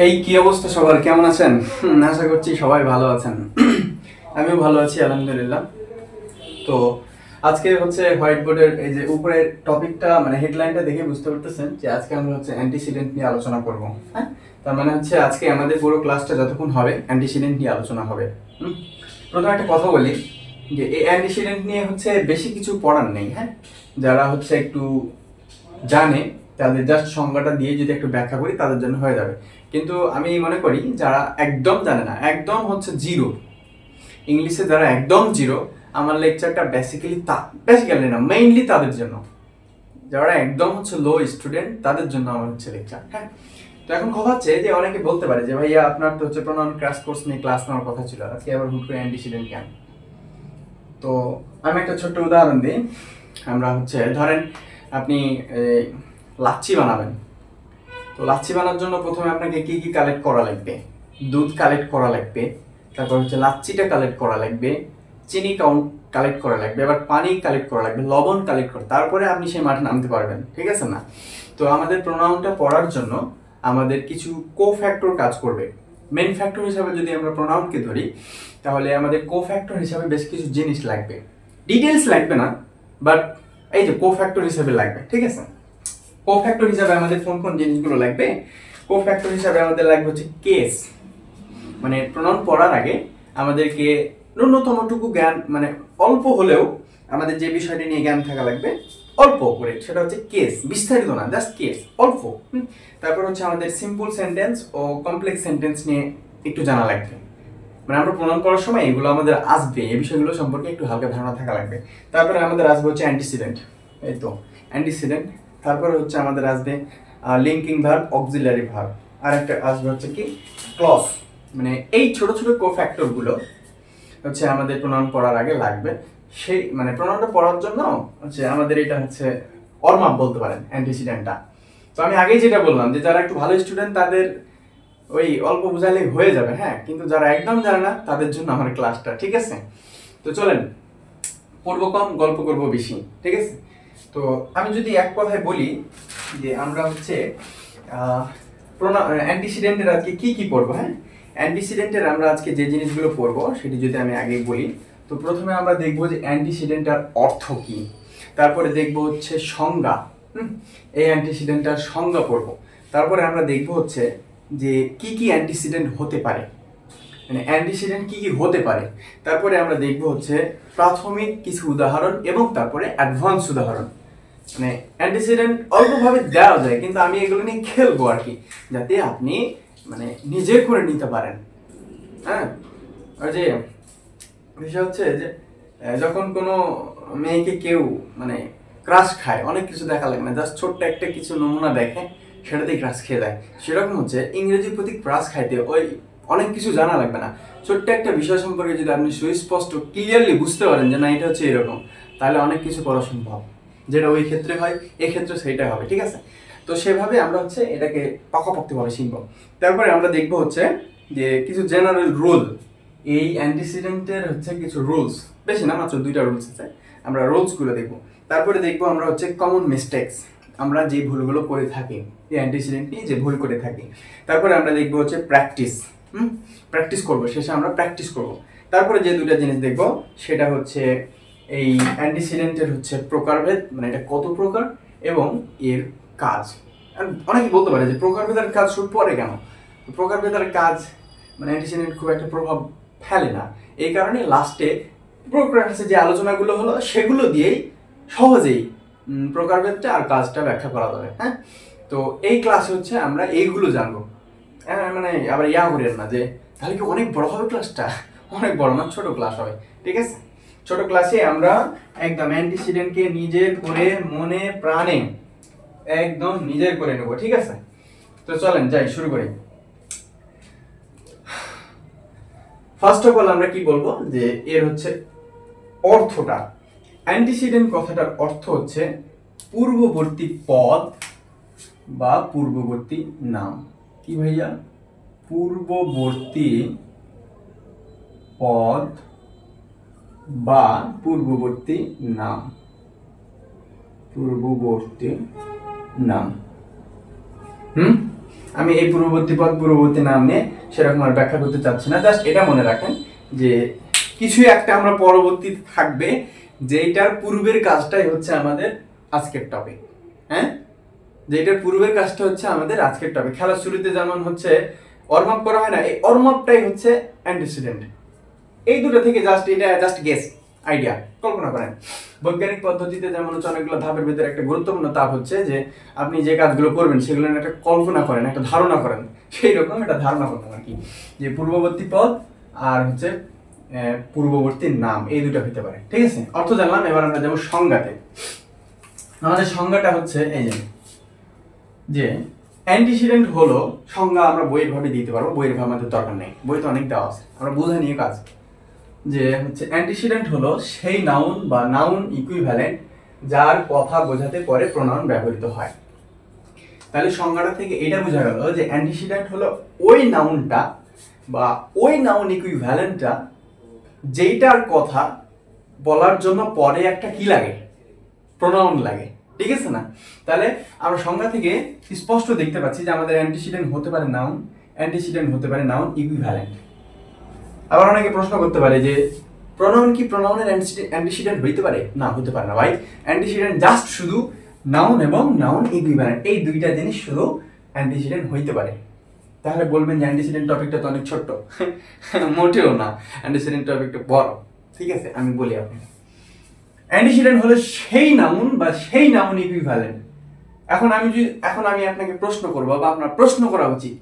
এই কি অবস্থা সবার, কেমন আছেন? আশা করছি সবাই ভালো আছেন। আমিও ভালো আছি আলহামদুলিল্লাহ। তো আজকে হচ্ছে হোয়াইট বোর্ডের এই যে উপরের টপিকটা মানে হেডলাইনটা দেখে বুঝতে পারতেছেন যে আজকে আমরা হচ্ছে অ্যান্টিসিডেন্ট নিয়ে আলোচনা করব। হ্যাঁ, তার মানে হচ্ছে আজকে আমাদের পুরো ক্লাসটা যতক্ষণ হবে অ্যান্টিসিডেন্ট নিয়ে আলোচনা হবে। প্রথমে একটা কথা বলি যে এই অ্যান্টিসিডেন্ট নিয়ে হচ্ছে বেশি কিছু পড়ার নেই। হ্যাঁ, যারা হচ্ছে একটু জানে তাদের জাস্ট সংজ্ঞাটা দিয়ে যদি একটু ব্যাখ্যা করি তাদের জন্য হয়ে যাবে। কিন্তু আমি মনে করি যারা একদম জানে না, একদম হচ্ছে জিরো, ইংলিশে যারা একদম জিরো, আমার লেকচারটা বেসিক্যালি না মেইনলি তাদের জন্য। যারা একদম হচ্ছে লো স্টুডেন্ট তাদের জন্য আমার হচ্ছে লেকচার। হ্যাঁ, তো এখন কথা হচ্ছে যে অনেকে বলতে পারে যে ভাইয়া আপনার তো হচ্ছে প্রনাউন ক্র্যাশ কোর্স নিয়ে ক্লাস নেওয়ার কথা ছিল, আজকে আবার হুট করে অ্যান্টিসিডেন্ট কেন? তো আমি একটা ছোট্ট উদাহরণ দিই। আমরা হচ্ছে ধরেন আপনি লাচ্ছি বানাবেন। তো লাচ্ছি বানানোর জন্য প্রথমে আপনাকে কি কি কালেক্ট করা লাগবে? দুধ কালেক্ট করা লাগবে, তারপর হচ্ছে লাচ্ছিটা কালেক্ট করা লাগবে, চিনি কালেক্ট করা লাগবে, এবার পানি কালেক্ট করা লাগবে, লবণ কালেক্ট করা, তারপরে আপনি সেই মাঠে নামতে পারবেন। ঠিক আছে না? তো আমাদের প্রোনাউনটা পড়ার জন্য আমাদের কিছু কোফ্যাক্টর কাজ করবে। মেন ফ্যাক্টর হিসাবে যদি আমরা প্রোনাউনকে ধরি তাহলে আমাদের কোফ্যাক্টর হিসাবে বেশ কিছু জিনিস লাগবে। ডিটেলস লাগবে না, বাট এই যে কোফ্যাক্টর হিসাবে লাগবে। ঠিক আছে? কোফ্যাক্টর হিসাবে আমাদের কোন কোন জিনিসগুলো লাগবে? কোফ্যাক্টর হিসাবে আমাদের লাগবে হচ্ছে কেস, মানে প্রোনাউন পড়ার আগে আমাদেরকে ন্যূনতমটুকু জ্ঞান, মানে অল্প হলেও আমাদের যে বিষয়টি নিয়ে জ্ঞান থাকা লাগবে অল্প করে, সেটা হচ্ছে কেস, বিস্তারিত না, জাস্ট কেস, অল্প। তারপর হচ্ছে আমাদের সিম্পল সেন্টেন্স ও কমপ্লেক্স সেন্টেন্স নিয়ে একটু জানা লাগবে। মানে আমরা প্রোনাউন পড়ার সময় এগুলো আমাদের আসবে, এই বিষয়গুলো সম্পর্কে একটু হালকা ধারণা থাকা লাগবে। তারপরে আমাদের আসবে হচ্ছে অ্যান্টিসিডেন্ট, এই তো অ্যান্টিসিডেন্ট। তারপরে হচ্ছে আমাদের আসবে লিঙ্কিং ভার্ব, অক্সিলারি ভার্ব, আর একটা আসবে হচ্ছে কি ক্লজ। মানে এই ছোট ছোট কোফ্যাক্টরগুলো হচ্ছে আমাদের প্রোনাউন পড়ার আগে লাগবে। সেই মানে প্রোনাউনটা পড়ার জন্য হচ্ছে আমাদের এটা হচ্ছে ওয়ার্ম বলতে পারেন অ্যান্টিসিডেন্টটা। তো আমি আগেই যেটা বললাম যে যারা একটু ভালো স্টুডেন্ট তাদের ওই অল্প বুঝালেই হয়ে যাবে। হ্যাঁ, কিন্তু যারা একদম জানে না তাদের জন্য আমার ক্লাসটা। ঠিক আছে? তো চলেন, পড়বো কম গল্প করবো বেশি। ঠিক আছে? তো আমি যদি এক কথায় বলি যে আমরা হচ্ছে অ্যান্টিসিডেন্টের আজকে কি কি পড়বো। হ্যাঁ, অ্যান্টিসিডেন্টের আমরা আজকে যে জিনিসগুলো পড়বো সেটি যদি আমি আগে বলি, তো প্রথমে আমরা দেখবো যে অ্যান্টিসিডেন্টার অর্থ কি, তারপরে দেখবো হচ্ছে সংজ্ঞা। এই অ্যান্টিসিডেন্টার সংজ্ঞা পড়বো। তারপরে আমরা দেখবো হচ্ছে যে কি কি অ্যান্টিসিডেন্ট হতে পারে, মানে অ্যান্টিসিডেন্ট কি কি হতে পারে। তারপরে আমরা দেখবো হচ্ছে প্রাথমিক কিছু উদাহরণ এবং তারপরে অ্যাডভান্স উদাহরণ। মানে অ্যান্টিসিডেন্ট অল্পভাবে দেওয়া যায়, কিন্তু আমি এগুলো নিয়ে খেলবো আর কি, যাতে আপনি মানে নিজে করে নিতে পারেন। হ্যাঁ, আর যে বিষয় হচ্ছে যে যখন কোনো মেয়েকে কেউ মানে ক্রাশ খায়, অনেক কিছু দেখা লাগে না, জাস্ট ছোট্ট একটা কিছু নমুনা দেখে সেটাতেই ক্রাশ খেয়ে দেয়। সেরকম হচ্ছে ইংরেজি প্রতি ক্রাশ খাইতে ওই অনেক কিছু জানা লাগবে না, ছোট্ট একটা বিষয় সম্পর্কে যদি আপনি সুস্পষ্ট ক্লিয়ারলি বুঝতে পারেন যে না এটা হচ্ছে এরকম, তাহলে অনেক কিছু করা সম্ভব। যেটা ওই ক্ষেত্রে হয় এই ক্ষেত্রে সেইটা হবে। ঠিক আছে? তো সেভাবে আমরা হচ্ছে এটাকে পাকাপোক্তভাবে শিখব। তারপরে আমরা দেখবো হচ্ছে যে কিছু জেনারেল রুল, এই অ্যান্টিসিডেন্টের হচ্ছে কিছু রুলস, বেশি না, মাত্র 2টা রুলস আছে, আমরা রুলসগুলো দেখবো। তারপরে দেখবো আমরা হচ্ছে কমন মিস্টেকস, আমরা যে ভুলগুলো করে থাকি এই অ্যান্টিসিডেন্ট নিয়ে যে ভুল করে থাকি। তারপরে আমরা দেখবো হচ্ছে প্র্যাকটিস, প্র্যাকটিস করবো, শেষে আমরা প্র্যাকটিস করব। তারপরে যে 2টা জিনিস দেখবো সেটা হচ্ছে এই অ্যান্টিসিডেন্টের হচ্ছে প্রকারভেদ, মানে এটা কত প্রকার এবং এর কাজ। অনেকে বলতে পারে যে প্রকারভেদের কাজ শুরু পরে কেন? প্রকারভেদের কাজ মানে অ্যান্টিসিডেন্ট খুব একটা প্রভাব ফেলে না, এই কারণে লাস্টে প্রকারভেদে যে আলোচনাগুলো হলো সেগুলো দিয়েই সহজেই প্রকারভেদটা আর কাজটা ব্যাখ্যা করা যাবে। হ্যাঁ, তো এই ক্লাসে হচ্ছে আমরা এইগুলো জানবো। মানে আবার করেন না যে তাহলে কি অনেক বড় হবে ক্লাসটা? অনেক বড় না, ছোট ক্লাস হবে। ঠিক আছে? ছোট ক্লাসে আমরা একদম অ্যান্টিসিডেন্টকে নিজের করে মনে প্রাণে একদম নিজের করে নেব। ঠিক আছে? তো চলেন যাই, শুরু করি। ফার্স্ট অফ অল আমরা কি বলবো যে এর হচ্ছে অর্থটা। অ্যান্টিসিডেন্ট কথাটার অর্থ হচ্ছে পূর্ববর্তী পদ বা পূর্ববর্তী নাম। কি ভাইয়া? পূর্ববর্তী পদ বা পূর্ববর্তী নাম, পূর্ববর্তী নাম। আমি এই পূর্ববর্তী পদ পূর্ববর্তী নাম নিয়ে সেরকম আর ব্যাখ্যা করতে চাচ্ছি না, জাস্ট এটা মনে রাখেন যে কিছু একটা আমরা পরবর্তী থাকবে যেটার পূর্বের কাজটাই হচ্ছে আমাদের আজকের টপিক। হ্যাঁ, যেটার পূর্বের কাজটা হচ্ছে আমাদের আজকের টপিক। খেলার শুরুতে যেমন হচ্ছে ওয়ার্ম আপ করা হয় না, এই ওয়ার্ম আপটাই হচ্ছে অ্যান্টিসিডেন্ট। এই দুটো থেকে এটা জাস্ট গেস, আইডিয়া, কল্পনা করেন। বৈজ্ঞানিক পদ্ধতিতে যেমন হচ্ছে অনেকগুলো ধাপের ভিতরে একটা গুরুত্বপূর্ণ ধাপ হচ্ছে যে আপনি যে কাজগুলো করবেন সেগুলো একটা কল্পনা করেন, একটা ধারণা করেন। সেই রকম একটা ধারণা করতাম আর কি, যে পূর্ববর্তী পদ আর হচ্ছে পূর্ববর্তী নাম, এই দুটো হতে পারে। ঠিক আছে, অর্থ জানলাম। এবার আমরা যাবো সংজ্ঞাতে। আমাদের সংজ্ঞাটা হচ্ছে এই যে অ্যান্টিসিডেন্ট হলো, সংজ্ঞা আমরা বইয়ের ভাবে দিতে পারবো, বইয়ের ভাবে আমাদের দরকার নেই, বই তো অনেক দেওয়া আছে, আমরা বোঝা নিয়ে কাজ। যে হচ্ছে অ্যান্টিসিডেন্ট হলো সেই নাউন বা নাউন ইকুইভ্যালেন্ট যার কথা বোঝাতে পরে প্রোনাউন ব্যবহৃত হয়। তাহলে সংজ্ঞাটা থেকে এটা বোঝা গেল যে অ্যান্টিসিডেন্ট হলো ওই নাউনটা বা ওই নাউন ইকুইভ্যালেন্টটা যেইটার কথা বলার জন্য পরে একটা কি লাগে, প্রোনাউন লাগে। ঠিক আছে না? তাহলে আমরা সংজ্ঞা থেকে স্পষ্ট দেখতে পাচ্ছি যে আমাদের অ্যান্টিসিডেন্ট হতে পারে নাউন, অ্যান্টিসিডেন্ট হতে পারে নাউন ইকুইভ্যালেন্ট। আবার অনেকে প্রশ্ন করতে পারে যে প্রোনাউন কি প্রোনাউনের অ্যান্টিসিডেন্ট হইতে পারে? না, হতে পারে না ভাই। অ্যান্টিসিডেন্ট জাস্ট শুধু নাউন এবং নাউন ইকুইভ্যালেন্ট, এই দুইটা জিনিস শুধু অ্যান্টিসিডেন্ট হইতে পারে। তাহলে বলবেন যে অ্যান্টিসিডেন্ট টপিকটা তো অনেক ছোট্ট। মোটেও না, অ্যান্টিসিডেন্ট টপিকটা বড়। ঠিক আছে, আমি বলি আপনাকে, অ্যান্টিসিডেন্ট হলো সেই নাউন বা সেই নাউন ইকুইভ্যালেন্ট। এখন আমি আপনাকে প্রশ্ন করবো বা আপনার প্রশ্ন করা উচিত,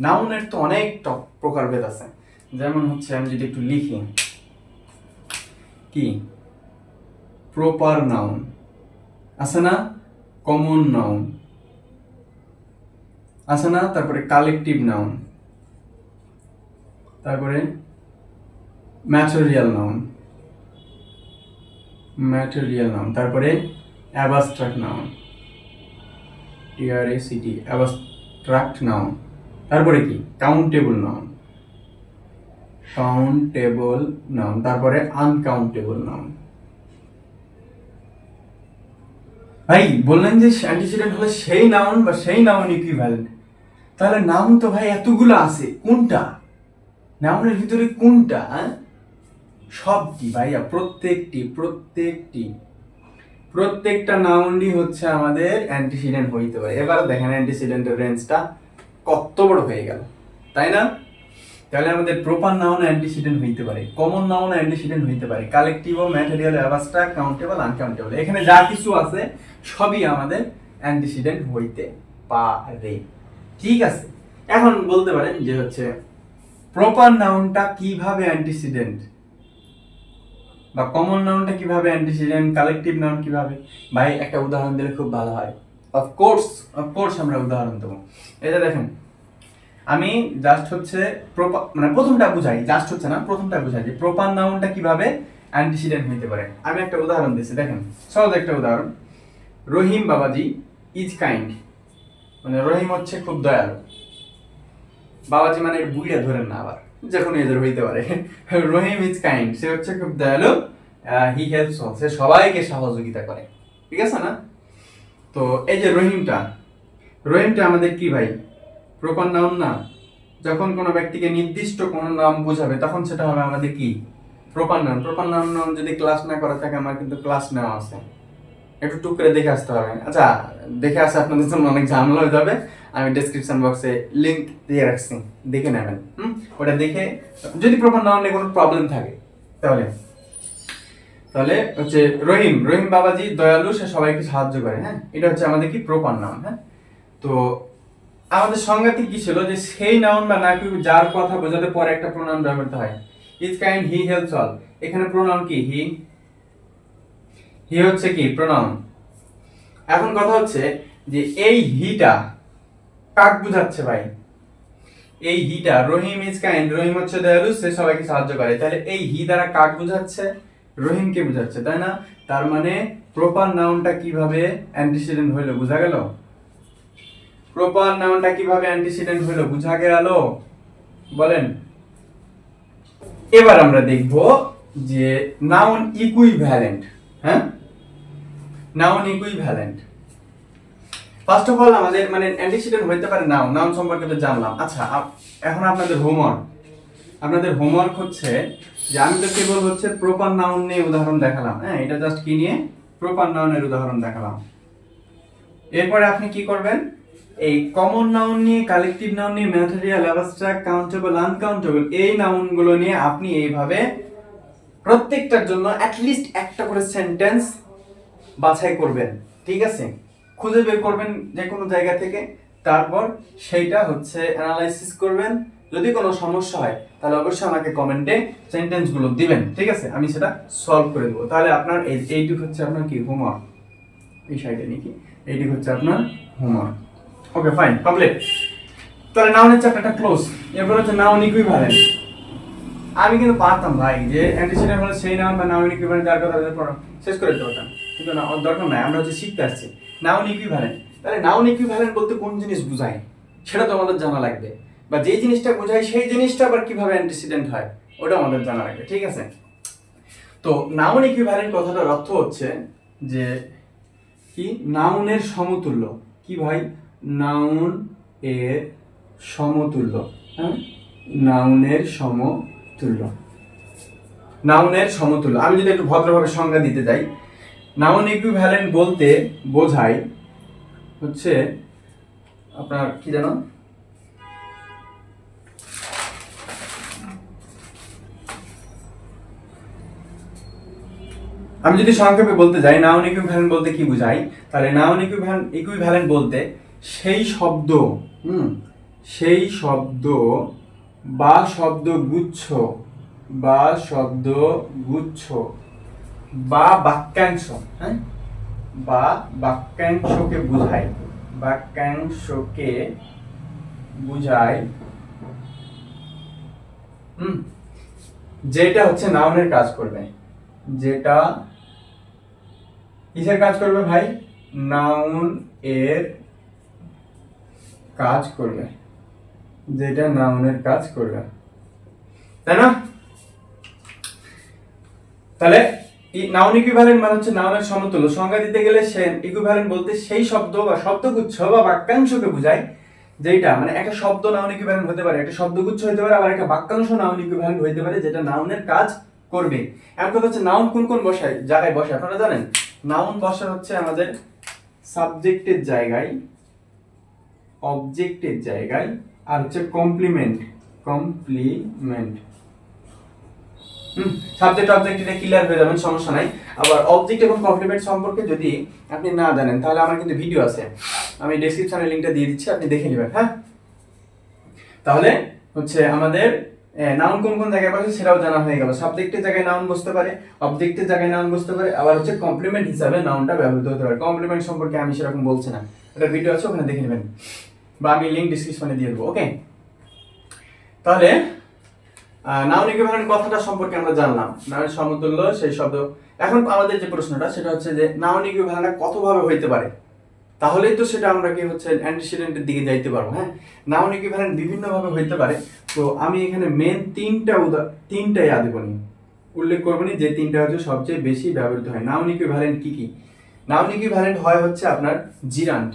নাউনের তো অনেক প্রকারভেদ আছে। যেমন হচ্ছে আমি যদি একটু লিখি, কি প্রপার নাউন আছে না, কমন নাউন আছে না, তারপরে কালেকটিভ নাউন, তারপরে ম্যাটেরিয়াল নাউন, তারপরে abstract noun, TRACT, abstract noun, তারপরে কি কাউন্টেবল নাউন, তারপরে আনকাউন্টেবল নাউন। ভাই বললেন যে অ্যান্টিসিডেন্ট হলো সেই নাউন বা সেই নাউন ইকুইভ্যালেন্ট, তাহলে নাউন তো ভাই এতগুলো আছে, কোনটা নাউনের ভিতরে কোনটা? সবটি ভাইয়া, প্রত্যেকটা নাউনই হচ্ছে আমাদের অ্যান্টিসিডেন্ট হইতে পারে। এবার দেখেন অ্যান্টিসিডেন্টের রেঞ্জটা কত বড় হয়ে গেল, তাই না? তাহলে আমাদের প্রপার নাউন অ্যান্টিসিডেন্ট হইতে পারে, কমন নাউন অ্যান্টিসিডেন্ট হইতে পারে, collective, material, abstract, countable, uncountable, এখানে যা কিছু আছে সবই আমাদের অ্যান্টিসিডেন্ট হইতে পারে। ঠিক আছে, এখন বলতে পারেন যে হচ্ছে প্রপার নাউনটা কিভাবে অ্যান্টিসিডেন্ট বা কমন নাউনটা কিভাবে অ্যান্টিসিডেন্ট, কালেকটিভ নাউন কিভাবে? ভাই একটা উদাহরণ দিলে খুব ভালো হয়। অফকোর্স আমরা উদাহরণ দেবো। এই যে দেখেন, আমি জাস্ট হচ্ছে প্রথমটা বুঝাই, যে প্রপার নাউনটা কিভাবে অ্যান্টিসিডেন্ট হইতে পারে। আমি একটা উদাহরণ দিচ্ছি, দেখেন সহজ একটা উদাহরণ। রহিম বাবাজি ইজ কাইন্ড, মানে রহিম হচ্ছে খুব দয়ালু। বাবাজি মানে বুইড়া ধরেন না, আবার যে কোনো এদের হইতে পারে। রহিম ইজ কাইন্ড, সে হচ্ছে খুব দয়ালু। হি হেল্পস অল, সে সবাইকে সহযোগিতা করে। ঠিক আছে না? তো এই যে রহিমটা আমাদের কি ভাই? প্রপার নাউন না? যখন কোনো ব্যক্তিকে নির্দিষ্ট কোনো নাম বোঝাবে তখন সেটা হবে আমাদের কি? Proper noun. যদি ক্লাস না করা থাকে, আমার কিন্তু ক্লাস নেওয়া আছে, একটু টুক করে দেখে আসতে হবে। আচ্ছা, দেখে আসে আপনাদের জন্য অনেক ঝামেলা হয়ে যাবে, আমি ডেসক্রিপশন বক্সে লিংক দিয়ে রাখছি, দেখে নেবেন। ওটা দেখে যদি প্রপার নাউনে কোনো প্রবলেম থাকে তাহলে হচ্ছে রহিম বাবাজি দয়ালু, সে সবাইকে সাহায্য করে। হ্যাঁ, এটা হচ্ছে আমাদের কি? Proper noun. হ্যাঁ, তো আমাদের সংজ্ঞাতে কি ছিল যে সেই নাউন বা নাকি যার কথা বোঝাতে পরে একটা প্রোনাউন ব্যবহৃত হয়। Is kind, he helps all, এখানে প্রোনাউন কি? হি হচ্ছে কি প্রোনাউন। এখন কথা হচ্ছে যে এই হিটা কাক বুঝাচ্ছে ভাই? এই হিটা, রহিম ইজ কাইন্ড, রহিম হচ্ছে দয়ালু, সে সবাইকে সাহায্য করে। তাহলে এই হি দ্বারা কাক বুঝাচ্ছে? রহিমকে বুঝাচ্ছে, তাই না? তার মানে প্রপার নাউনটা কিভাবে অ্যান্টিসিডেন্ট হইলো বোঝা গেল? প্রপার নাউনটা কিভাবে অ্যান্টিসিডেন্ট হইলো বুঝা গেল? বলেন। এবার আমরা দেখব যে নাউন ইকুইভ্যালেন্ট। হ্যাঁ, noun equivalent. First of all আমাদের মানে অ্যান্টিসিডেন্ট হইতে পারে নাউন, নাউন সম্পর্কে তো জানলাম। আচ্ছা এখন আপনাদের হোমওয়ার্ক হচ্ছে যে আমি তো কেবল হচ্ছে প্রপার নাউন নিয়ে উদাহরণ দেখালাম, হ্যাঁ এটা জাস্ট কি নিয়ে, প্রপার নাউনের উদাহরণ দেখালাম। এরপরে আপনি কি করবেন, এই কমন নাউন নিয়ে, কালেকটিভ নাউন নিয়ে, ম্যাটেরিয়াল, অ্যাবস্ট্রাক্ট, কাউন্টেবল, আনকাউন্টেবল এই নাউনগুলো নিয়ে আপনি এইভাবে প্রত্যেকটার জন্য অ্যাটলিস্ট একটা করে সেন্টেন্স বাছাই করবেন, ঠিক আছে? খুঁজে বের করবেন যে কোনো জায়গা থেকে, তারপর সেইটা হচ্ছে অ্যানালাইসিস করবেন। যদি কোনো সমস্যা হয় তাহলে অবশ্যই আমাকে কমেন্টে সেন্টেন্সগুলো দিবেন, ঠিক আছে? আমি সেটা সলভ করে দেবো। তাহলে আপনার এইটুকু হচ্ছে আপনার কি হোমওয়ার্ক, এই সাইডে নাকি এইটুকু হচ্ছে আপনার হোমওয়ার্ক। Okay fine, complete. তাহলে নাউনের চ্যাপ্টারটা ক্লোজ। এরপর হচ্ছে নাউন ইকুইভ্যালেন্ট। আমি কিন্তু পারতাম ভাই যে অ্যান্টিসিডেন্ট হলে সেই নাউন বা নাউন ইকুইভ্যালেন্ট যার কথা শেষ করে দিতে পারতাম, কিন্তু না, দরকার নাই, আমরা হচ্ছে শিখতে আসছি। নাউন ইকুইভ্যালেন্ট, তাহলে নাউন ইকুইভ্যালেন্ট বলতে কোন জিনিস বোঝায় সেটা তো আমাদের জানা লাগবে, বা যে জিনিসটা বোঝায় সেই জিনিসটা আবার কিভাবে অ্যান্টিসিডেন্ট হয় ওটা আমাদের জানা লাগবে, ঠিক আছে? তো নাউন ইকুইভ্যালেন্ট কথাটার অর্থ হচ্ছে যে কি, নাউনের সমতুল্য। কি ভাই? নাউন এর সমতুল্য, হ্যাঁ নাউনের সমতুল্য, নাউনের সমতুল্য। আমি যদি একটু ভদ্রভাবে সংজ্ঞা দিতে যাই, নাউন ইকুইভ্যালেন্ট বলতে বোঝায় হচ্ছে আপনার কি জানো, আমি যদি সংক্ষেপে বলতে যাই নাউন ইকুইভ্যালেন্ট বলতে কি বোঝায়, তাহলে নাউন ইকুইভ্যালেন্ট বলতে সেই শব্দ, সেই শব্দ বা শব্দগুচ্ছ বা শব্দগুচ্ছ বা বাক্যাংশ, হ্যাঁ বা বাক্যাংশকে বোঝায়, বাক্যাংশকে বোঝায় যেটা হচ্ছে নাউনের কাজ করবে, যেটা কিসের কাজ করবে ভাই? নাউন এর কাজ করবে, যেটা নাউনের কাজ করবে, তাই না? তাহলে নাউন ইকুইভ্যালেন্ট মানে হচ্ছে নাউনের সমতুল্য। সংজ্ঞা দিতে গেলে সে ইকুইভ্যালেন্ট বলতে সেই শব্দ বা শব্দগুচ্ছ বা বাক্যাংশকে বোঝায় যেটা, মানে একটা শব্দ নাউন ইকুইভ্যালেন্ট হতে পারে, একটা শব্দগুচ্ছ হতে পারে, আবার একটা বাক্যাংশ নাউন ইকুইভ্যালেন্ট হতে পারে যেটা নাউনের কাজ করবে। এখন কথা হচ্ছে নাউন কোন কোন জায়গায় বসে আপনারা জানেন? নাউন বসে হচ্ছে আমাদের সাবজেক্টের জায়গায়, অবজেক্টের জায়গায়, আর হচ্ছে কমপ্লিমেন্ট, সাবজেক্ট অবজেক্ট এটা ক্লিয়ার হয়ে যাবেন, সমস্যা নাই। আবার অবজেক্ট এবং কমপ্লিমেন্ট সম্পর্কে যদি আপনি না জানেন তাহলে আমার কিন্তু ভিডিও আছে, আমি ডেসক্রিপশনে লিংকটা দিয়ে দিচ্ছি, আপনি দেখে নেবেন, হ্যাঁ? তাহলে হচ্ছে আমাদের নাউন কোন কোন জায়গায় বসে সেটাও জানা হয়ে গেল। সাবজেক্টের জায়গায় নাউন বসতে পারে, অবজেক্টের জায়গায় নাউন বসতে পারে, আবার হচ্ছে কমপ্লিমেন্ট হিসাবে নাউনটা ব্যবহৃত হতে পারে। কমপ্লিমেন্ট সম্পর্কে আমি সেরকম বলছি না, এটা ভিডিও আছে ওখানে দেখে নেবেন, বা আমি লিংক ডেসক্রিপশনে দিয়ে দেবো, ওকে? তাহলে নাউন ইকুইভ্যালেন্ট কথাটা সম্পর্কে আমরা জানলাম, নাউনের সমতুল্য সেই শব্দ। এখন আমাদের যে প্রশ্নটা সেটা হচ্ছে যে নাউন ইকুইভ্যালেন্ট কতভাবে হইতে পারে, তাহলেই তো সেটা আমরা কি হচ্ছে অ্যান্টিসিডেন্টের দিকে যাইতে পারবো, হ্যাঁ? নাউন ইকুইভ্যালেন্ট বিভিন্নভাবে হইতে পারে। তো আমি এখানে মেন তিনটা উল্লেখ করবো যে তিনটা হচ্ছে সবচেয়ে বেশি ব্যবহৃত হয়। নাউন ইকুইভ্যালেন্ট কি কি? নাউন ইকুইভ্যালেন্ট হয় হচ্ছে আপনার জিরান্ড,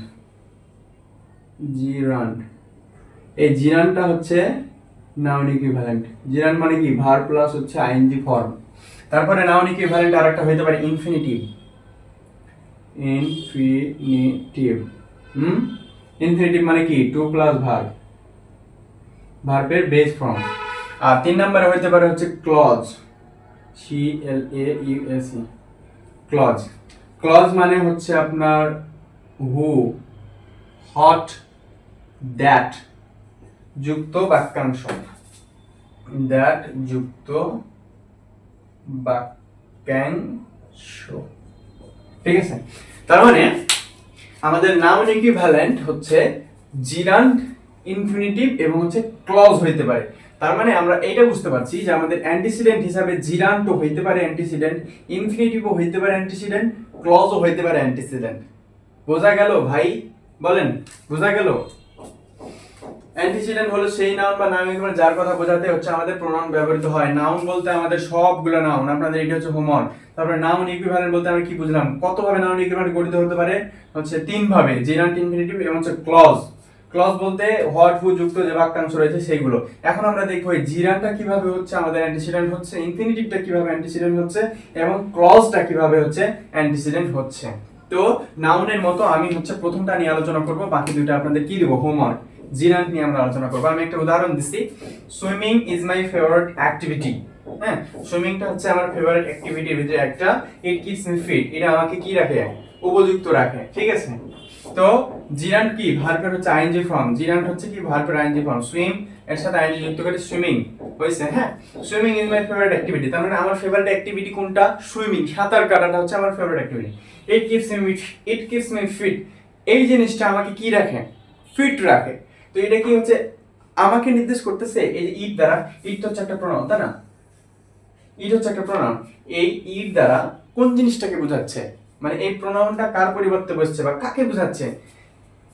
এই জিরান্ডটা হচ্ছে নাউন ইকুইভ্যালেন্ট। জিরান্ড মানে কি? ভার্ব প্লাস হচ্ছে আইএনজি ফর্ম। তারপরে নাউন ইকুইভ্যালেন্ট আরেকটা হইতে পারে ইনফিনিটিভ, ইনফিনিটিভ মানে কি? টু প্লাস ভার্ব, ভার্বের বেস ফর্ম। আর 3 নম্বরে হইতে পারে হচ্ছে ক্লজ, CLAUSE, ক্লজ মানে হচ্ছে আপনার হু, হট, দ্যাট যুক্ত বাক্যাংশ, দ্যাট যুক্ত বাক্যাংশ, ঠিক আছে? তার মানে আমাদের নাউন ইকুইভ্যালেন্ট হচ্ছে জিরান্ড, ইনফিনিটিভ এবং হচ্ছে ক্লজ হইতে পারে। তার মানে আমরা এইটা বুঝতে পারছি যে আমাদের অ্যান্টিসিডেন্ট হিসাবে জিরান্ডও হইতে পারে অ্যান্টিসিডেন্ট, ইনফিনিটিভও হইতে পারে অ্যান্টিসিডেন্ট, ক্লজও হইতে পারে অ্যান্টিসিডেন্ট। বোঝা গেল ভাই? বলেন, বোঝা গেল? অ্যান্টিসিডেন্ট হলো সেই নাউন বা নাউন ইকুইভ্যালেন্ট যার কথা বোঝাতে হচ্ছে আমাদের প্রোনাউন ব্যবহৃত হয়। নাউন বলতে আমাদের সবগুলো নাউন, আপনাদের এটা হচ্ছে হোমওয়ার্ক। তারপরে নাউন ইকুইভ্যালেন্ট বলতে আমরা কি বুঝলাম, কতভাবে নাউন ইকুইভ্যালেন্ট গঠিত হতে পারে, হচ্ছে তিন ভাবে, জিরান্ট, ইনফিনিটিভ এবং হচ্ছে ক্লজ। ক্লজ বলতে হোয়াট হু যুক্ত যে বাক্যাংশ রয়েছে সেইগুলো। এখন আমরা দেখবো এই জিরানটা কিভাবে হচ্ছে আমাদের অ্যান্টিসিডেন্ট হচ্ছে, ইনফিনিটিভটা কিভাবে অ্যান্টিসিডেন্ট হচ্ছে এবং ক্লজটা কিভাবে হচ্ছে অ্যান্টিসিডেন্ট হচ্ছে। তো নাউনের মতো আমি হচ্ছে প্রথমটা নিয়ে আলোচনা করব, বাকি দুইটা আপনাদের কি দেব, হোমওয়ার্ক। জিরান্ট নিয়ে আমরা আলোচনা করব। আমি একটা উদাহরণ দিচ্ছি, swimming is my favourite activity. হ্যাঁ, সুইমিংটা হচ্ছে আমার ফেভারিট অ্যাক্টিভিটির ভিতরে একটা। ইট কিপস মি ফিট, এটা আমাকে কি রাখে, উপযুক্ত রাখে, ঠিক আছে। তো জিরান্ট কি, ভার্বের হচ্ছে আইএনজি ফর্ম, জিরান্ট হচ্ছে কি ভার্বের আইএনজি ফর্ম, সুইম এর সাথে আইএনজি যুক্ত করে সুইমিং হইছে। হ্যাঁ, swimming is my favourite activity, তার মানে আমার ফেভারিট অ্যাক্টিভিটি কোনটা, সুইমিং, সাঁতার কাটাটা হচ্ছে আমার favourite activity. It keeps me fit, এই জিনিসটা আমাকে কি রাখে, ফিট রাখে। তো এটা কি হচ্ছে আমাকে নির্দেশ করতেছে, এই যে ইট দ্বারা, ইট হচ্ছে একটা প্রোনাউন, তাই না, ইট হচ্ছে একটা প্রোনাউন, এই ইট দ্বারা কোন জিনিসটাকে বোঝাচ্ছে, মানে এই প্রোনাউনটা কার পরিবর্তে বসছে বা কাকে বোঝাচ্ছে,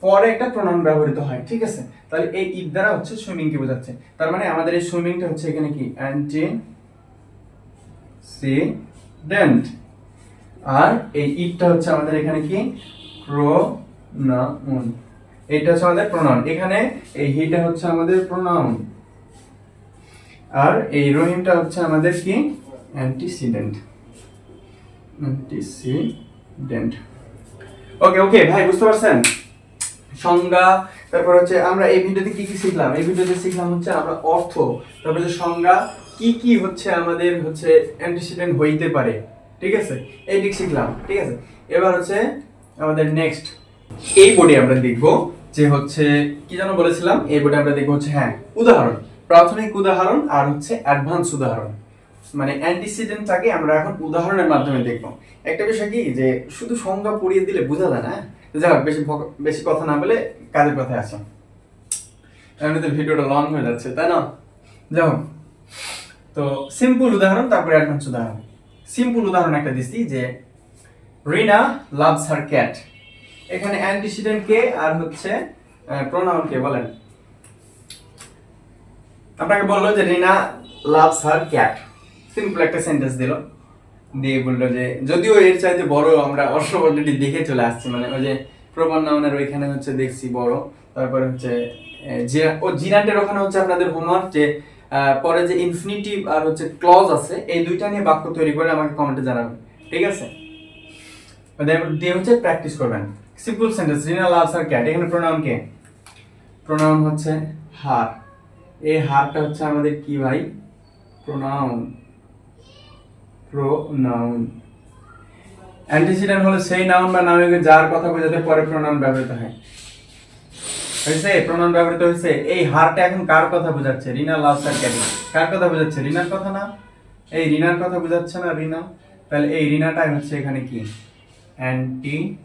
পরে একটা প্রোনাউন ব্যবহৃত হয়, ঠিক আছে। তাহলে এই ইট দ্বারা হচ্ছে সুইমিং কে বোঝাচ্ছে, তার মানে আমাদের এই সুইমিংটা হচ্ছে এখানে কি অ্যান্টিসিডেন্ট, আর এই ইটটা হচ্ছে আমাদের এখানে কি প্রোনাউন, এটা হচ্ছে আমাদের প্রোনাউন। এখানে এই হিটা হচ্ছে আমাদের প্রোনাউন, আর এই রহিমটা হচ্ছে আমাদের কি, অ্যান্টিসিডেন্ট। ওকে ওকে ভাই, বুঝতে পারছেন সংজ্ঞা। তারপর হচ্ছে আমরা এই ভিডিওতে কি কি শিখলাম, এই ভিডিওতে শিখলাম হচ্ছে আমরা অর্থ, তারপর যে সংজ্ঞা, কি কি হচ্ছে আমাদের হচ্ছে অ্যান্টিসিডেন্ট হইতে পারে, ঠিক আছে, এই দিক শিখলাম, ঠিক আছে। এবার হচ্ছে আমাদের নেক্সট এই বোর্ডে আমরা দেখব যে হচ্ছে কি যেন বলেছিলাম, এই বোর্ডে আমরা দেখব হচ্ছে হ্যাঁ উদাহরণ, প্রাথমিক উদাহরণ আর হচ্ছে অ্যাডভান্স উদাহরণ, মানে অ্যান্টিসিডেন্টটাকে আমরা এখন উদাহরণের মাধ্যমে দেখব। একটা বিষয় কি যে শুধু সংজ্ঞা পড়িয়ে দিলে বোঝা যায় না, যাক বেশি কথা না বলে কাজের কথায় আসো, এমনিতে ভিডিওটা লং হয়ে যাচ্ছে, তাই না। যাও, তো সিম্পল উদাহরণ তারপরে অ্যাডভান্স উদাহরণ। সিম্পল উদাহরণ একটা দিচ্ছি যে রিনা লাভস হার ক্যাট, এখানে অ্যান্টিসিডেন্ট কে আর হচ্ছে প্রোনাউন কে বলেন। আপনাকে বললো যে রিনা লাভস হার ক্যাট, সিম্পল একটা সেন্টেন্স দিল, দিয়ে বললো যে যদিও এর চাইতে বড় আমরা অলরেডি দেখে চলে আসছি, মানে ওই যে প্রমাণ নাউনের ওইখানে হচ্ছে দেখছি বড়। তারপরে হচ্ছে জিরান্টের ওখানে হচ্ছে আপনাদের হোমওয়ার্ক যে পরে যে ইনফিনিটিভ আর হচ্ছে ক্লজ আছে, এই দুইটা নিয়ে বাক্য তৈরি করে আমাকে কমেন্টে জানাবেন, ঠিক আছে। দিয়ে হচ্ছে প্র্যাকটিস করবেন। সিম্পল সেন্টেন্স, রিনা লাভস হার ক্যাট, এখানে প্রোনাউন কে, প্রোনাউন হচ্ছে হার, এই হারটা হচ্ছে আমাদের কি ভাই, প্রোনাউন। অ্যান্টিসিডেন্ট হলো সেই নাউন বা নাউন যার কথা বোঝাতে পরে প্রোনাউন ব্যবহৃত হয়, হয়েছে, প্রোনাউন ব্যবহৃত হয়েছে। এই হারটা এখন কার কথা বোঝাচ্ছে, রিনা লাভস হার ক্যাট, কার কথা বোঝাচ্ছে, রিনার কথা না, এই রিনার কথা বোঝাচ্ছে না রিনা, তাহলে এই রিনাটাই হচ্ছে এখানে কি, অ্যান্টিসিডেন্ট।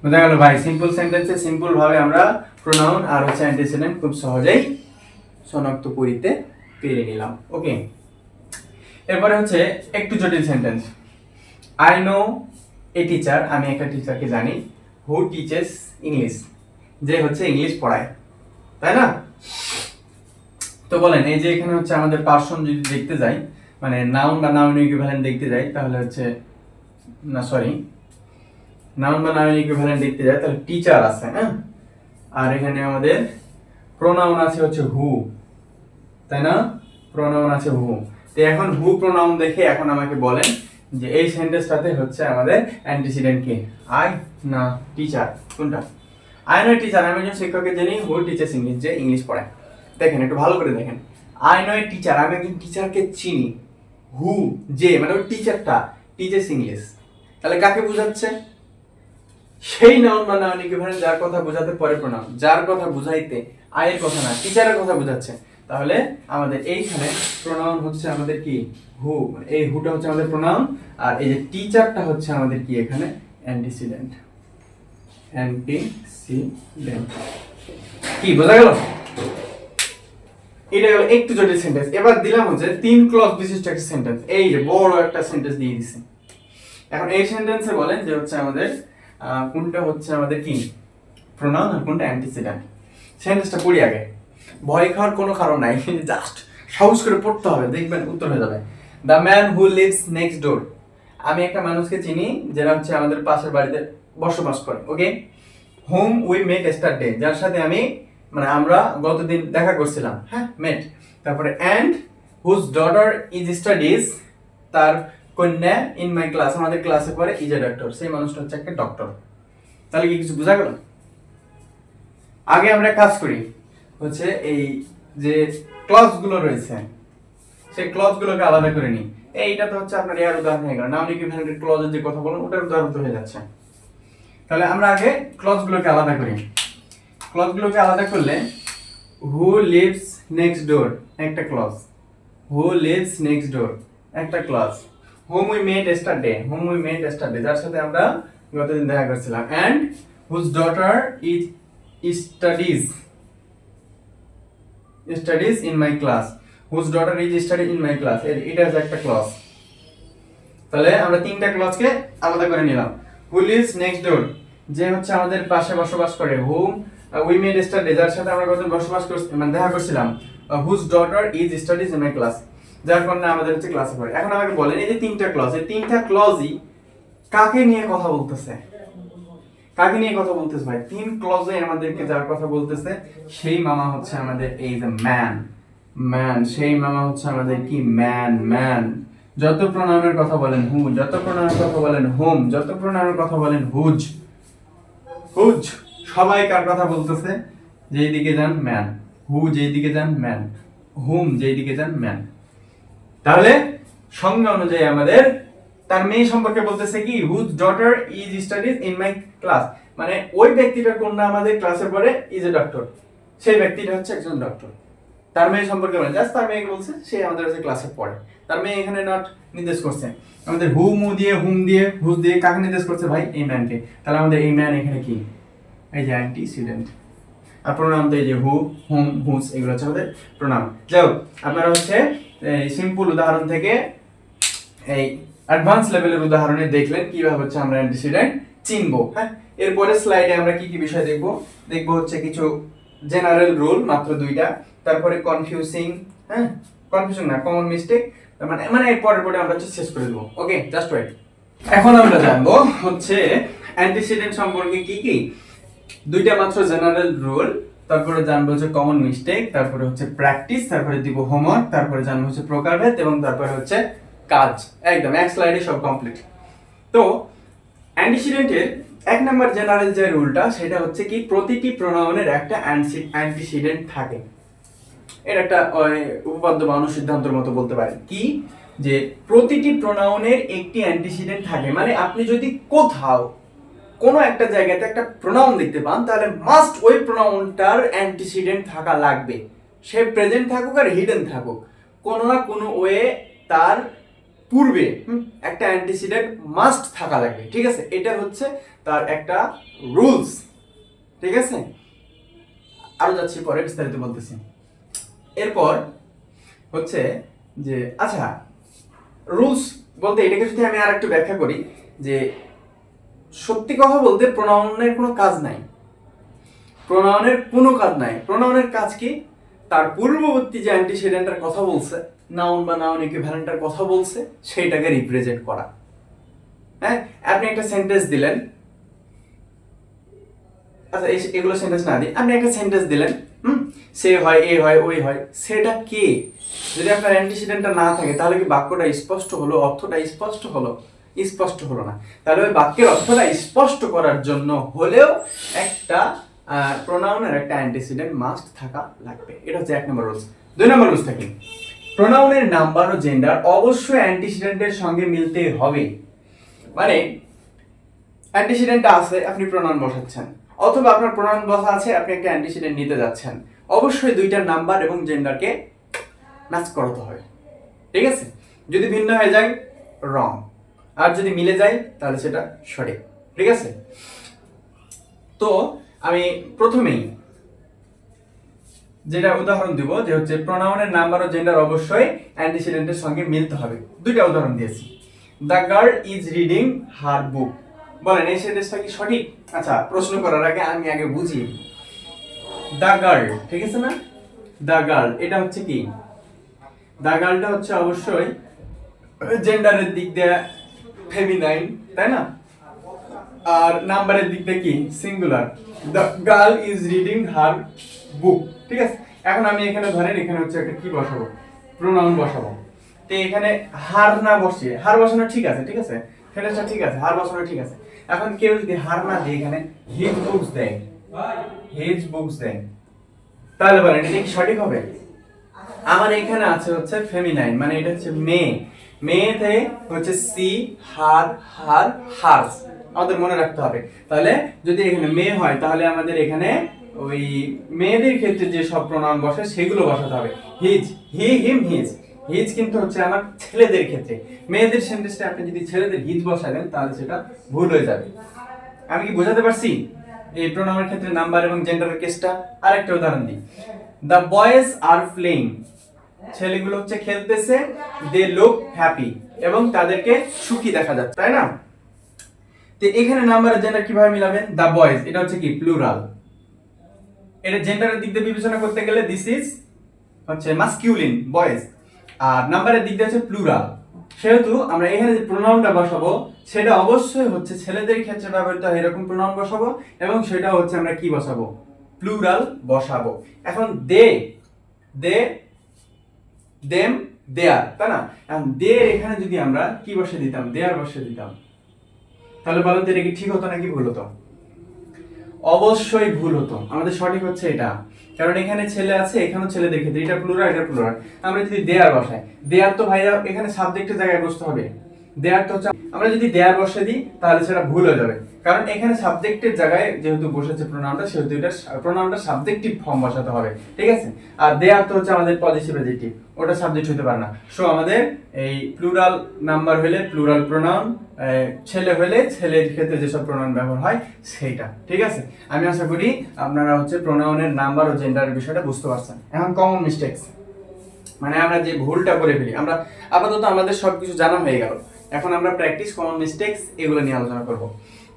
বোঝা গেল ভাই, সিম্পল সেন্টেন্সে সিম্পল ভাবে আমরা প্রোনাউন আর হচ্ছে অ্যান্টিসিডেন্ট খুব সহজেই শনাক্ত করিতে পেরে নিলাম। ওকে, এরপরে হচ্ছে একটু জটিল sentence. I know a teacher, আমি একটা টিচারকে জানি, হু টিচেস ইংলিশ, যে হচ্ছে ইংলিশ পড়ায়, তাই না। তো বলেন এই যে এখানে হচ্ছে আমাদের পার্সন যদি দেখতে যাই, মানে নাউন বা নাউন ইকুইভ্যালেন্ট দেখতে যাই, তাহলে হচ্ছে না সরি নাউন বা নাউন ইকুইভ্যালেন্ট দেখতে যাই, তাহলে টিচার আছে, হ্যাঁ, আর এখানে আমাদের প্রোনাউন আছে হচ্ছে হু, তাই না, প্রোনাউন আছে হু। তো এখন হু প্রোনাউন দেখে এখন আমাকে বলেন যে এই সেন্টেন্সটাতে হচ্ছে আমাদের অ্যান্টিসিডেন্ট কি, আই না টিচার, কোনটা, আই নো টিচার, আমি একজন শিক্ষককে জানি, হু টিচার্স ইংলিশ, যে ইংলিশ পড়ায়। দেখেন একটু ভালো করে দেখেন, আই নো এ টিচার, আমি একজন টিচারকে চিনি, হু যে মানে ওই টিচারটা টিচার্স ইংলিশ, তাহলে কাকে বোঝাচ্ছে, সেই নাউন বা নাউন ইকুইভ্যালেন্ট যার কথা বোঝাতে পরে প্রোনাউন, যার কথা বুঝাইতে আয়ের কথা না টিচারের কথা বোঝাচ্ছে, তাহলে আমাদের এইখানে প্রোনাউন হচ্ছে আমাদের কি, হু, এই হুটা হচ্ছে আমাদের প্রোনাউন, আর এই যে টিচারটা হচ্ছে আমাদের কি এখানে অ্যান্টিসিডেন্ট। কি বোঝা গেল, এটা হলো একটু জটিল সেন্টেন্স। এবার দিলাম হচ্ছে তিন ক্লজ বিশিষ্ট একটা সেন্টেন্স, এই যে বড় একটা সেন্টেন্স দিয়ে দিছি। এখন এই সেন্টেন্সে বলেন যে হচ্ছে আমাদের কোনটা হচ্ছে আমাদের কি প্রোনাউন আর কোনটা অ্যান্টিসিডেন্ট। সেন্টেন্সটা পড়ি আগে, ভয় খাওয়ার কোনো কারণ নাই, জাস্ট সাহস করে পড়তে হবে, দেখবেন উত্তর হয়ে যাবে। The man who lives next door, আমি একটা মানুষকে চিনি যারা হচ্ছে আমাদের পাশের বাড়িতে বসবাস করে। ওকে, হোম উই মেট এস্টারডে, যার সাথে আমি মানে আমরা গতদিন দেখা করছিলাম, হ্যাঁ মেট। তারপরে and whose daughter is studies, তার কন্যা ইন মাই ক্লাস, আমাদের ক্লাসে পড়ে, ইজ এ ডক্টর, সেই মানুষটা হচ্ছে একটা ডক্টর। তাহলে কি কিছু বোঝা গেল? আগে আমরা কাজ করি হচ্ছে এই যে ক্লজ গুলো রয়েছে সেই ক্লজ গুলোকে আলাদা করে নিই। এইটা তো হচ্ছে আপনার এর উদাহরণ হয়ে গেল, নাউন ইকুইভ্যালেন্ট ক্লজের যে কথা বললাম ওটার উদাহরণ তো হয়ে যাচ্ছে। তাহলে আমরা আগে ক্লজ গুলোকে আলাদা করি। ক্লজ গুলোকে আলাদা করলে হু লিভস নেক্সট ডোর একটা clause, who lives next door একটা clause, whom we met yesterday, whom we met yesterday, যার সাথে আমরা গতদিন দেখা করছিলাম, and whose daughter is studies in my class, whose daughter is study in my class, এটা হচ্ছে একটা ক্লজ। তাহলে আমরা তিনটা ক্লজকে আলাদা করে নিলাম। হু লিভস নেক্সট ডোর, যে হচ্ছে আমাদের পাশে বসবাস করে, হোম উই মেট স্টাডি, যার সাথে আমরা গতদিন বসবাস মানে দেখা করছিলাম, whose daughter is studies in my class, যার কন্যা আমাদের হচ্ছে ক্লাসে পড়ে। এখন আমাকে বলেন এই যে তিনটা ক্লজ, এই তিনটা ক্লজই কাকে নিয়ে কথা বলতেছে? কাকে নিয়ে কথা বলতেছে ভাই? তিন ক্লজে আমাদেরকে যার কথা বলতেছে সেই মামা হচ্ছে আমাদের এই যে ম্যান, ম্যান, সেই মামা হচ্ছে আমাদের কি ম্যান, ম্যান। যত প্রোনাউনের কথা বলেন হু, যত প্রোনাউনের কথা বলেন হোম, যত প্রোনাউনের কথা বলেন হুজ, হুজ, সবাই কার কথা বলতেছে? যেই দিকে যান ম্যান, হু যেই দিকে যান ম্যান, হুম যেই দিকে যান ম্যান। তাহলে সংজ্ঞা অনুযায়ী আমাদের তার মেয়ে সম্পর্কে বলতেছে কি, whose daughter is studies in my class, মানে ওই ব্যক্তিটার কন্যা আমাদের ক্লাসে পড়ে, ইজ এ ডক্টর, সেই ব্যক্তিটা হচ্ছে একজন ডক্টর। তার মেয়ে সম্পর্কে বলে, জাস্ট তার মেয়েকে বলছে সে আমাদের কাছে ক্লাসে পড়ে। তার মেয়ে এখানে নট নির্দেশ করছে, আমাদের হু মু দিয়ে হুম দিয়ে হুজ দিয়ে কাকে নির্দেশ করছে ভাই? এই ম্যানকে। তাহলে আমাদের এই ম্যান এখানে কি? এই যে অ্যান্টিসিডেন্ট। আর প্রোনাউন তো এই যে হু, হুম, হুজ, এগুলো হচ্ছে আমাদের প্রোনাউন। যাই হোক, আপনারা হচ্ছে এই সিম্পল উদাহরণ থেকে এই অ্যাডভান্স লেভেলের উদাহরণে দেখলেন কিভাবে হচ্ছে আমরা অ্যান্টিসিডেন্ট চিনবো। হ্যাঁ, এরপরে স্লাইডে আমরা কি কি বিষয় দেখবো? দেখবো হচ্ছে কিছু জেনারেল রুল, মাত্র দুইটা, তারপরে কনফিউজিং, হ্যাঁ কনফিউশন না, কমন মিস্টেক, মানে এর পরে আমরা হচ্ছে শেষ করে দেবো। ওকে, জাস্ট ওয়েট। এখন আমরা জানবো হচ্ছে অ্যান্টিসিডেন্ট সম্পর্কে কি কি, দুইটা মাত্র জেনারেল রুল, তারপরে জানবো হচ্ছে কমন মিস্টেক, তারপরে হচ্ছে প্র্যাকটিস, তারপরে দিব হোমওয়ার্ক, তারপরে জানবো হচ্ছে প্রকারভেদ, এবং তারপরে হচ্ছে কাজ। একদম এক স্লাইডে সব কমপ্লিট। তো অ্যান্টিসিডেন্টের এক নাম্বার জেনারেল যে রুলটা, সেটা হচ্ছে কি, প্রতিটি প্রোনাউনের একটা অ্যান্টিসিডেন্ট থাকে। এটা একটা উপপাদ্য বা অনুসিদ্ধান্তের মতো বলতে পারেন কি, যে প্রতিটি প্রোনাউনের একটি অ্যান্টিসিডেন্ট থাকে। মানে আপনি যদি কোথাও কোনো একটা জায়গাতে একটা প্রোনাউন দেখতে পান, তাহলে মাস্ট ওই প্রোনাউনটার অ্যান্টিসিডেন্ট থাকা লাগবে। সে প্রেজেন্ট থাকুক আর হিডেন থাকুক, কোনো না কোনো ওয়ে তার পূর্বে একটা অ্যান্টিসিডেন্ট মাস্ট থাকা লাগবে। ঠিক আছে, এটা হচ্ছে তার একটা রুলস। ঠিক আছে, আরো যাচ্ছি, পরে বিস্তারিত বলতেছি। এরপর হচ্ছে যে আচ্ছা, রুলস বলতে এটাকে যদি আমি আর একটু ব্যাখ্যা করি, যে সত্যি কথা বলতে প্রোনাউনের কোনো কাজ নাই, প্রোনাউনের কোনো কাজ নাই। প্রোনাউনের কাজ কি, তার পূর্ববর্তী যে অ্যান্টিসিডেন্টের কথা বলছে, নাউন বা নাউন ইকুইভ্যালেন্টের কথা বলছে, সেইটাকে রিপ্রেজেন্ট করা। হ্যাঁ, আপনি একটা সেন্টেন্স দিলেন, আচ্ছা এগুলো সেন্টেন্স না দিই, আপনি একটা সেন্টেন্স দিলেন, সে হয়, এ হয়, ওই হয়, সেটা কে? যদি আপনার অ্যান্টিসিডেন্টটা না থাকে, তাহলে কি বাক্যটা স্পষ্ট হলো? অর্থটা স্পষ্ট হলো? স্পষ্ট হলো না। তাহলে ওই বাক্যের অর্থটা স্পষ্ট করার জন্য হলেও একটা প্রোনাউনের একটা অ্যান্টিসিডেন্ট মাস্ট থাকা লাগবে। এটা হচ্ছে এক নম্বর রুলস। দুই নম্বর রুলস থাকে, প্রোনাউনের নাম্বার ও জেন্ডার অবশ্যই অ্যান্টিসিডেন্টের সঙ্গে মিলতে হবে। মানে অ্যান্টিসিডেন্টটা আছে, আপনি প্রোনাউন বসাচ্ছেন, অথবা আপনার প্রোনাউন বসা আছে, আপনি একটা অ্যান্টিসিডেন্ট নিতে যাচ্ছেন, অবশ্যই দুইটার নাম্বার এবং জেন্ডারকে ম্যাচ করাতে হবে। ঠিক আছে, যদি ভিন্ন হয়ে যায় রং, আর যদি মিলে যায় তাহলে সেটা সঠিক। ঠিক আছে, তো আমি প্রথমেই যেটা উদাহরণ দিব, যে হচ্ছে প্রোনাউনের নাম্বার ও জেন্ডার অবশ্যই অ্যান্টিসিডেন্টের সঙ্গে মিলতে হবে। দুইটা উদাহরণ দিয়েছি। The girl is reading her book, বলেন এই সেন্টেন্সটা কি সঠিক? আচ্ছা, প্রশ্ন করার আগে আমি আগে বুঝি। দা গার্ল, ঠিক আছে না? দা গার্ল এটা হচ্ছে কি? দা গার্লটা হচ্ছে অবশ্যই জেন্ডারের দিক দিয়ে ফেমিনাইন, তাই না? আর নাম্বারের দিক দিয়ে কি? Singular. The girl is reading her book, ঠিক আছে? এখন আমি এখানে ধরেন এখানে হচ্ছে একটা কি বসাবো? প্রোনাউন বসাবো। তো এখানে হার না বসিয়ে, হার বসানো ঠিক আছে, ঠিক আছে, সেটা ঠিক আছে, হার বসানো ঠিক আছে। এখন কেউ যদি হার না দিয়ে এখানে হিজ বুকস দেয়, হিজ বুকস দেয়, তাহলে বলেন এটা কি সঠিক হবে? আমার এখানে আছে হচ্ছে ফেমিনাইন, মানে এটা হচ্ছে মেয়ে, মেয়েতে হচ্ছে সি, হার, হার, হার্স, আমাদের মনে রাখতে হবে। তাহলে যদি এখানে মেয়ে হয় তাহলে আমাদের এখানে ওই মেয়েদের ক্ষেত্রে যে সব প্রোনাউন বসে সেগুলো বসাতে হবে। হিজ, হি, হিম, হিজ। হিজ কিন্তু হচ্ছে আমার ছেলেদের ক্ষেত্রে। মেয়েদের সেন্টেন্সে আপনি যদি ছেলেদের হিজ বসায় দেন তাহলে সেটা ভুল হয়ে যাবে। আমি কি বোঝাতে পারছি এই প্রোনাউনের ক্ষেত্রে নাম্বার এবং জেন্ডারের কেসটা? আরেকটা উদাহরণ দিই। দ্য বয়েজ আর প্লেইং, ছেলেগুলো হচ্ছে খেলতেছে, দে লুক হ্যাপি, এবং তাদেরকে সুখী দেখা যাচ্ছে, তাই না? তো এখানে নাম্বার আর জেন্ডার কিভাবে মিলাবেন? দ্য বয়েজ এটা হচ্ছে কি? প্লুরাল। এটা জেন্ডারের দিক দিয়ে বিবেচনা করতে গেলে দিস ইজ হচ্ছে মাস্কিউলিন, বয়েজ, আর নাম্বারের দিক দিয়ে হচ্ছে প্লুরাল। সেহেতু আমরা এখানে যে প্রোনাউনটা বসাবো সেটা অবশ্যই হচ্ছে ছেলেদের ক্ষেত্রে ব্যবহৃত হয় এরকম প্রোনাউন বসাবো, এবং সেটা হচ্ছে আমরা কি বসাবো? প্লুরাল বসাবো। এখন দে, দে, দেম, দেয়ার, তাই না? এখন দে এখানে যদি আমরা কি বসে দিতাম? দেয়ার বসে দিতাম, তাহলে বলেন তো এটা কি ঠিক হতো নাকি ভুল হতো? অবশ্যই ভুল হতো। আমাদের সঠিক হচ্ছে এটা, কারণ এখানে ছেলে আছে, এখানেও ছেলেদের ক্ষেত্রে, এটা প্লুরাল, এটা প্লুরাল। আমরা যদি দেয়ার বসাই, দেয়ার তো ভাইয়া এখানে সাবজেক্টের জায়গায় বসতে হবে। দেয়ার তো হচ্ছে, আমরা যদি দেয়ার বসে দিই তাহলে সেটা ভুল হয়ে যাবে, কারণ এখানে সাবজেক্টের জায়গায় যেহেতু বসেছে প্রোনাউনটা, সেহেতু এটা প্রোনাউনটা সাবজেক্টিভ ফর্ম বসাতে হবে, ঠিক আছে? আর দেয়ার তো হচ্ছে আমাদের পজিটিভ অ্যাডজেক্টিভ, ওটা সাবজেক্ট হতে পারে না। সো আমাদের এই প্লুরাল নাম্বার হলে প্লুরাল প্রোনাউন, ছেলে হলে ছেলের ক্ষেত্রে যেসব প্রোনাউন ব্যবহার হয় সেইটা, ঠিক আছে? আমি আশা করি আপনারা হচ্ছে প্রোনাউনের নাম্বার ও জেন্ডারের বিষয়টা বুঝতে পারছেন। এখন কমন মিস্টেকস, মানে আমরা যে ভুলটা করে ফেলি, আমরা আপাতত আমাদের সবকিছু জানা হয়ে গেল, এখন আমরা প্র্যাকটিস, কমন মিস্টেকস এগুলো নিয়ে আলোচনা করব।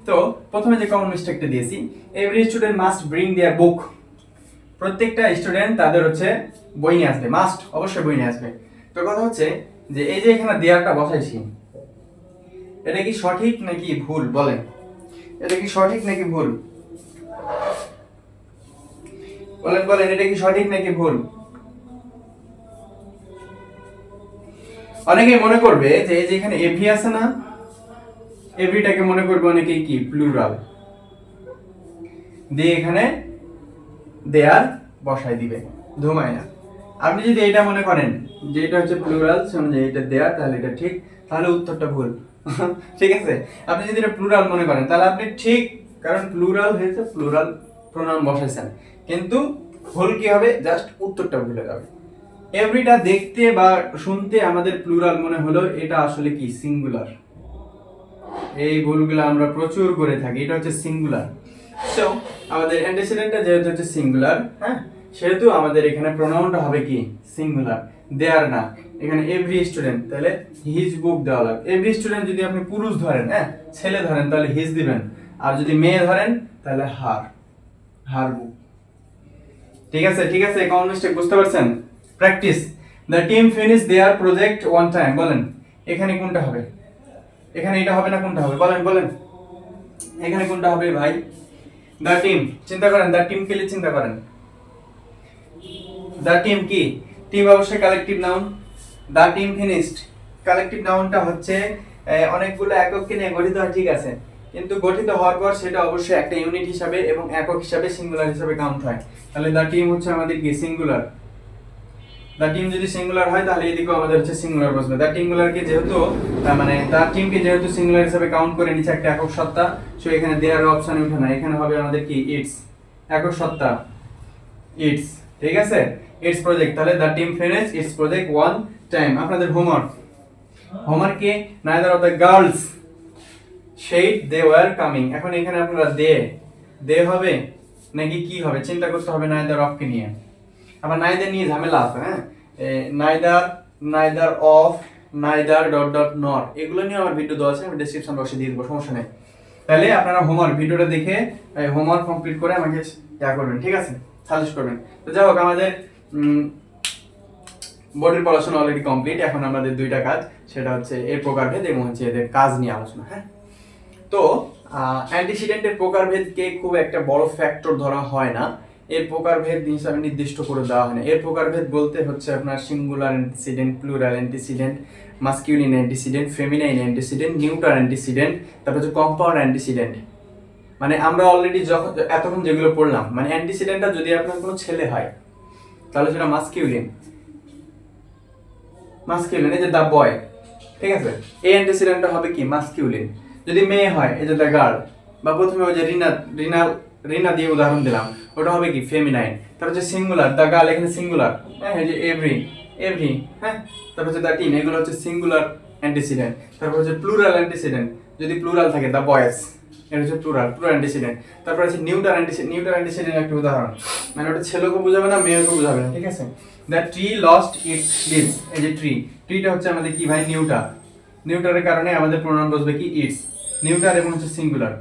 তো প্রথমে যে কমন মিস্টেকটা দিয়েছি, every student must bring their book, প্রত্যেকটা স্টুডেন্ট তাদের হচ্ছে বই নিয়ে আসবে, মাস্ট অবশ্যই বই নিয়ে আসবে। তো কথা হচ্ছে যে এই যে এখানে দেয়ারটা বসাইছি, এটা কি সঠিক নাকি ভুল বলেন? এটা কি সঠিক নাকি ভুল? বলেন বলেন, এটা কি সঠিক নাকি ভুল? অনেকেই মনে করবে যে এই যে এখানে এভরি আছে না, এভরিটাকে মনে করবে অনেকেই কি প্লুরাল, দিয়ে এখানে দেয়ার বসাই দিবে, ধুমায় না। আপনি যদি এটা মনে করেন যে এটা হচ্ছে প্লুরাল, যে এটা দেয়ার, তাহলে এটা ঠিক, তাহলে উত্তরটা ভুল। ঠিক আছে? আপনি যদি এটা প্লুরাল মনে করেন তাহলে আপনি ঠিক, কারণ প্লুরাল হয়েছে, প্লুরাল প্রোনাউন বসাইছেন, কিন্তু ভুল কি হবে? জাস্ট উত্তরটা ভুলে যাবে। এভরিটা দেখতে বা শুনতে আমাদের প্লুরাল মনে হলো, এটা আসলে কি? সিঙ্গুলার। এই ভুলগুলো আমরা প্রচুর করে থাকি, এটা হচ্ছে সিঙ্গুলার। সো আমাদের অ্যান্টিসিডেন্টটা যেহেতু হচ্ছে সিঙ্গুলার, হ্যাঁ, সেহেতু আমাদের এখানে প্রোনাউনটা হবে কি? সিঙ্গুলার, দেয়ার না। এখানে এভরি স্টুডেন্ট, তাহলে হিজ বুক দেওয়া লাগবে। এভরি স্টুডেন্ট যদি আপনি পুরুষ ধরেন, হ্যাঁ, ছেলে ধরেন, তাহলে হিজ দিবেন, আর যদি মেয়ে ধরেন তাহলে হার, হার বুক। ঠিক আছে? ঠিক আছে, কমন মিস্টেক বুঝতে পারছেন? Practice. The team finish their project one time, বলেন এখানে কোনটা হবে? এখানে এটা হবে না, কোনটা হবে? বলেন বলেন, এখানে কোনটা হবে ভাই? দ্য টিম, চিন্তা করেন, দ্য টিম কে চিন্তা করেন। দ্য টিম কি? টিম অবশ্যই collective noun. The team finished, collective নাউনটা হচ্ছে অনেকগুলো এককে নিয়ে গঠিত হয়, ঠিক আছে, কিন্তু গঠিত হওয়ার পর সেটা অবশ্যই একটা ইউনিট হিসাবে এবং একক হিসাবে, সিঙ্গুলার হিসাবে কাউন্ট হয়। তাহলে দ্য টিম হচ্ছে আমাদের কি? সিঙ্গুলার। দ্য টিম যদি সিঙ্গুলার হয় তাহলে এদিকেও আমাদের হচ্ছে সিঙ্গুলার বসবে। দ্য টিমগুলারকে যেহেতু মানে দ্য টিমকে যেহেতু সিঙ্গুলার হিসেবে কাউন্ট করে নিচে একটা একক সত্তা, সো এখানে দেয়ার অপশন উঠে না, এখানে হবে আমাদের কি? ইটস, একক সত্তা, ইটস, ঠিক আছে? ইটস প্রজেক্ট, তাহলে the team finish its project one time. আপনাদের হোমওয়ার্ক, হোমওয়ার্কে neither of the girls said they were coming, এখন এখানে আপনারা দে হবে নাকি কি হবে চিন্তা করতে হবে নাইদার অফ কে নিয়ে। আবার নাইদার নিয়ে ঝামেলা আছে, হ্যাঁ, neither, neither of, neither dot dot not, এগুলো নিয়ে আমার ভিডিও দেওয়া আছে, আমি ডেসক্রিপশন বক্সে দিয়ে দেবো, সমস্যা নেই। তাহলে আপনারা হোমওয়ার্ক ভিডিওটা দেখে হোমওয়ার্ক কমপ্লিট করে আমাকে করবেন, ঠিক আছে, সাজেস্ট করবেন। তো যাই হোক, আমাদের বোর্ডের পড়াশোনা অলরেডি কমপ্লিট। এখন আমাদের দুইটা কাজ, সেটা হচ্ছে এর প্রকারভেদ এবং হচ্ছে এদের কাজ নিয়ে আলোচনা। হ্যাঁ, তো অ্যান্টিসিডেন্টের প্রকারভেদকে খুব একটা বড় ফ্যাক্টর ধরা হয় না, এর প্রকারভেদ হিসাবে নির্দিষ্ট করে দেওয়া হয় না। এর প্রকারভেদ বলতে হচ্ছে আপনার singular antecedent, plural antecedent, masculine antecedent, feminine antecedent, neutral antecedent, তারপর হচ্ছে কম্পাউন্ড অ্যান্টিসিডেন্ট। মানে আমরা অলরেডি যখন এতক্ষণ যেগুলো পড়লাম, মানে অ্যান্টিসিডেন্টটা যদি আপনার কোনো ছেলে হয় তাহলে সেটা মাস্কিউলিন, মাস্কিউলিন, এই যে দা বয়, ঠিক আছে, এই অ্যান্টিসিডেন্টটা হবে কি মাস্কিউলিন। যদি মেয়ে হয়, এই যে দা গার্ল, বা প্রথমে ওই যে রিনা দিয়ে উদাহরণ দিলাম, ওটা হবে কি ফেমিনাইন। তারপর হচ্ছে সিঙ্গুলার, দা গার্ল, এখানে সিঙ্গুলার, হ্যাঁ, এই যে এভরি, হ্যাঁ, তারপর হচ্ছে দা টিন, এগুলো হচ্ছে সিঙ্গুলার অ্যান্টিসিডেন্ট। তারপর হচ্ছে প্লুরাল অ্যান্টিসিডেন্ট, যদি প্লুরাল থাকে দা বয়েজ, এটা হচ্ছে প্লুরাল অ্যান্টিসিডেন্ট। তারপর আছে নিউট্রাল অ্যান্টিসিডেন্ট একটা উদাহরণ, মানে ওটা ছেলেকে বোঝাবে না, মেয়েকে বোঝাবে না, ঠিক আছে। The tree lost its leaves, এই যে ট্রিটা হচ্ছে আমাদের কি ভাই, নিউটারের কারণে আমাদের প্রোনাউন বসবে কি ইটস, নিউটার এবং হচ্ছে সিঙ্গুলার,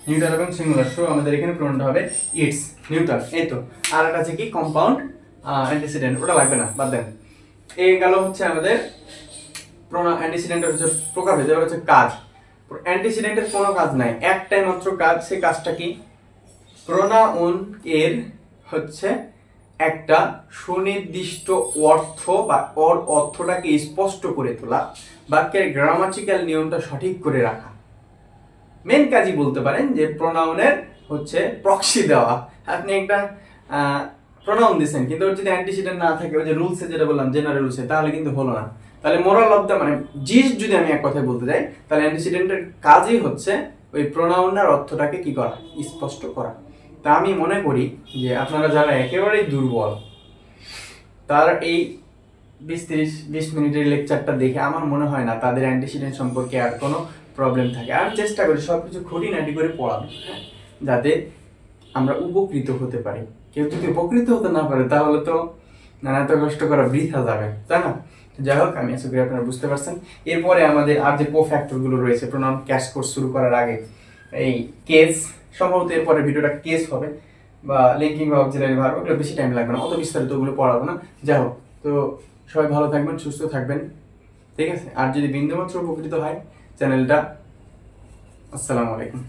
নিউটার এবং সিঙ্গুলার, সো আমাদের এখানে প্রোনাউনটা হবে ইটস, নিউটার। এই তো, আর একটা আছে কি কম্পাউন্ড অ্যান্টিসিডেন্ট, ওটা লাগবে না, বাদ দেন। এই গেল হচ্ছে আমাদের অ্যান্টিসিডেন্টের হচ্ছে প্রকারভেদ। এবার হচ্ছে কাজ। অ্যান্টিসিডেন্টের কোনো কাজ নাই, একটাই মাত্র কাজ, সেই কাজটা কি, প্রোনাউন এর হচ্ছে একটা সুনির্দিষ্ট অর্থ বা ওর অর্থটাকে স্পষ্ট করে তোলা, বাক্যের গ্রামাটিক্যাল নিয়মটা সঠিক করে রাখা। মেন কাজই বলতে পারেন যে প্রোনাউনের হচ্ছে প্রক্সি দেওয়া। আপনি একটা প্রোনাউন দিচ্ছেন, কিন্তু ওর যদি অ্যান্টিসিডেন্ট না থাকে, ওই যে রুলসে যেটা বললাম, জেনারেল রুলসে, তাহলে কিন্তু হলো না। তাহলে মোরাল অফ দ্য, মানে জিস যদি আমি এক কথায় বলতে যাই, তাহলে অ্যান্টিসিডেন্টের কাজই হচ্ছে ওই প্রোনাউনের অর্থটাকে কি করা, স্পষ্ট করা। তা আমি মনে করি যে আপনারা যারা একেবারেই দুর্বল, তার এই 20 মিনিটের লেকচারটা দেখে আমার মনে হয় না তাদের অ্যান্টিসিডেন্ট সম্পর্কে আর কোনো প্রবলেম থাকে। আমি চেষ্টা করি সবকিছু খুঁটিনাটি করে পড়ানো, যাতে আমরা উপকৃত হতে পারি। কেউ যদি উপকৃত হতে না পারে, তাহলে তো এত কষ্ট করা বৃথা যাবে, তাই না? যাই হোক, আমি আশা করি আপনারা বুঝতে পারছেন। এরপরে আমাদের আর যে ফ্যাক্টরগুলো রয়েছে প্রোনাউন ক্যাশ কোর্স শুরু করার আগে, এই কেস, সম্ভবত এরপরে ভিডিওটা কেস হবে, বা লিঙ্কিং বা অক্সিলারি ভার্ব, ওগুলো বেশি টাইম লাগবে না, অত বিস্তারিত ওগুলো পড়াবো না। যাই হোক, তো সবাই ভালো থাকবেন, সুস্থ থাকবেন, ঠিক আছে। আর যদি বিন্দুমাত্র উপকৃত হয় চ্যানেলটা, আসসালামু আলাইকুম।